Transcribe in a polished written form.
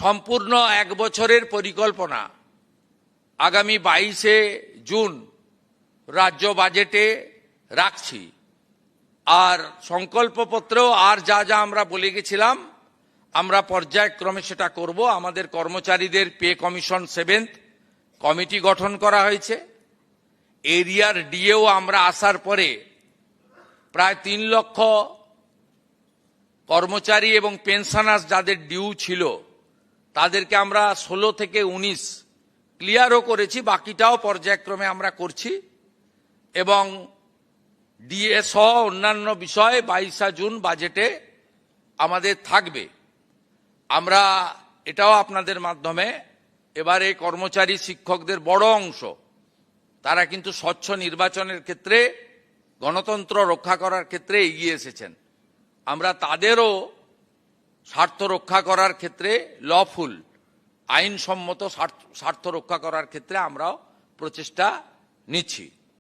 সম্পূর্ণ এক বছরের পরিকল্পনা আগামী 22শে জুন রাজ্য বাজেটে রাখছি। আর সংকল্পপত্রেও আর যা যা আমরা বলে গেছিলাম আমরা পর্যায়ক্রমে সেটা করব। আমাদের কর্মচারীদের পে কমিশন 7th কমিটি গঠন করা হয়েছে। এরিয়ার ডিএও আমরা আসার পরে প্রায় 3 লক্ষ কর্মচারী এবং পেনশনার্স যাদের ডিউ ছিল তাদেরকে আমরা 16 থেকে 19 ক্লিয়ারও করেছি, বাকিটাও পর্যায়ক্রমে আমরা করছি। এবং ডিএ সহ অন্যান্য বিষয় 22শে জুন বাজেটে আমাদের থাকবে। আমরা এটাও আপনাদের মাধ্যমে এবারে কর্মচারী শিক্ষকদের বড় অংশ তারা কিন্তু স্বচ্ছ নির্বাচনের ক্ষেত্রে গণতন্ত্র রক্ষা করার ক্ষেত্রে এগিয়ে এসেছেন। আমরা তাদেরও স্বার্থ রক্ষা করার ক্ষেত্রে লফুল আইনসম্মত স্বার্থ রক্ষা করার ক্ষেত্রে আমরাও প্রচেষ্টা নিচ্ছি।